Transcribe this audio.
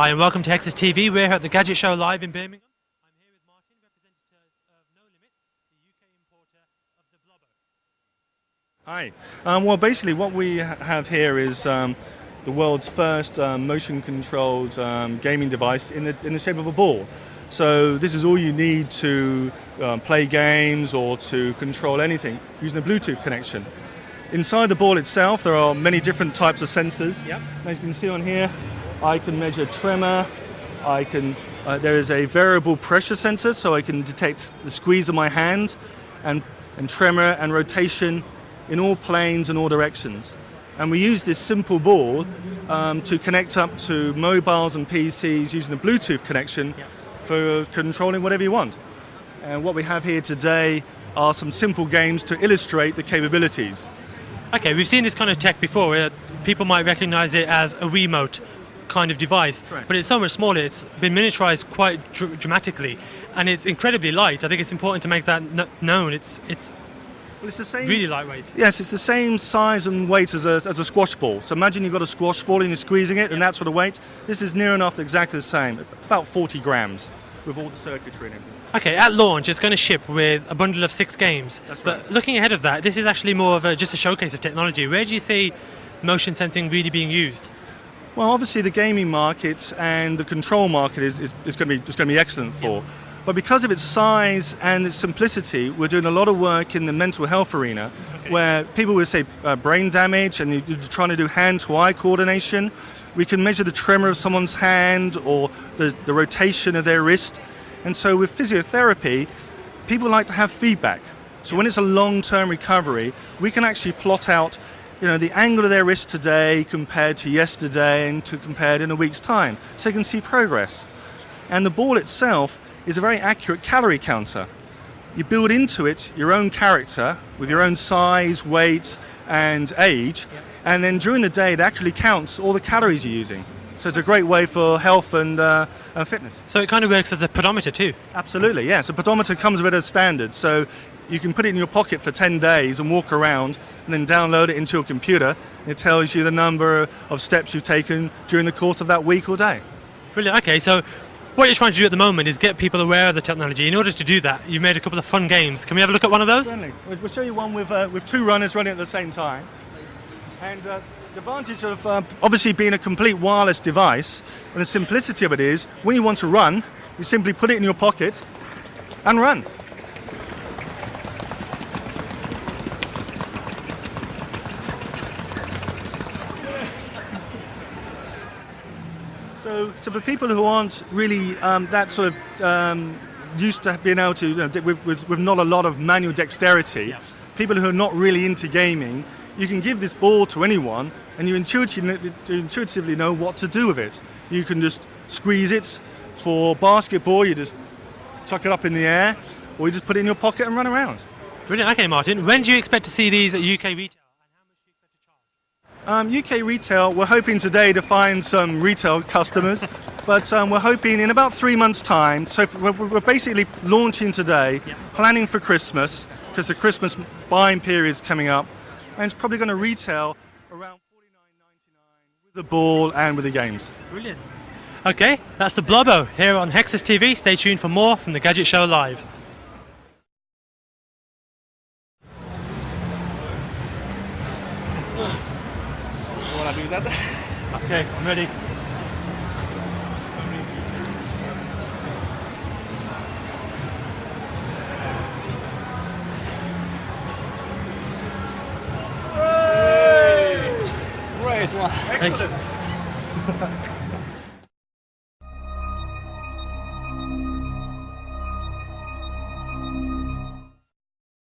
Hi and welcome to Hexus TV. We're here at the Gadget Show live in Birmingham. I'm here with Martin, representative of No Limits, the UK importer of the Blobo. Hi. Well, basically what we have here is the world's first motion-controlled gaming device in the shape of a ball. So this is all you need to play games or to control anything using a Bluetooth connection. Inside the ball itself there are many different types of sensors. Yep. As you can see on here, I can measure tremor, there is a variable pressure sensor so I can detect the squeeze of my hand and tremor and rotation in all planes and all directions. And we use this simple ball to connect up to mobiles and PCs using a Bluetooth connection for controlling whatever you want. And what we have here today are some simple games to illustrate the capabilities. Okay, we've seen this kind of tech before where people might recognize it as a Wiimote kind of device. Correct. But it's so much smaller. It's been miniaturized quite dramatically and it's incredibly light. I think it's important to make that known. It's the same, really lightweight. Yes, it's the same size and weight as a squash ball. So imagine you've got a squash ball and you're squeezing it and that sort of weight. This is near enough exactly the same, about 40 grams with all the circuitry and everything. Okay, at launch it's going to ship with a bundle of 6 games. That's but right. Looking ahead of that, this is actually more of just a showcase of technology. Where do you see motion sensing really being used? Well, obviously the gaming market and the control market is going to be excellent for. Yeah. But because of its size and its simplicity, we're doing a lot of work in the mental health arena, where people will say brain damage and you're trying to do hand-to-eye coordination. We can measure the tremor of someone's hand or the rotation of their wrist. And so with physiotherapy, people like to have feedback. So when it's a long-term recovery, we can actually plot out the angle of their wrist today compared to yesterday and compared in a week's time, so you can see progress. And the ball itself is a very accurate calorie counter. You build into it your own character with your own size, weight and age, and then during the day it actually counts all the calories you're using. So it's a great way for health and fitness. So it kind of works as a pedometer too? Absolutely, yes. A pedometer comes with it as standard, so you can put it in your pocket for 10 days and walk around and then download it into your computer. It tells you the number of steps you've taken during the course of that week or day. Brilliant. Okay, so what you're trying to do at the moment is get people aware of the technology. In order to do that, you've made a couple of fun games. Can we have a look at one of those? Certainly. We'll show you one with 2 runners running at the same time. And the advantage of obviously being a complete wireless device and the simplicity of it is when you want to run, you simply put it in your pocket and run. So for people who aren't really that sort of used to being able to, with not a lot of manual dexterity, people who are not really into gaming, you can give this ball to anyone and you intuitively know what to do with it. You can just squeeze it. For basketball, you just chuck it up in the air, or you just put it in your pocket and run around. Brilliant. Okay, Martin, when do you expect to see these at UK retail? UK retail, we're hoping today to find some retail customers, but we're hoping in about 3 months' time. So we're basically launching today, planning for Christmas, because the Christmas buying period is coming up, and it's probably going to retail around $49.99 with the ball and with the games. Brilliant. Okay, that's the Blobo here on Hexus TV. Stay tuned for more from the Gadget Show live. Want to do that? Okay, I'm ready. Great one. Excellent.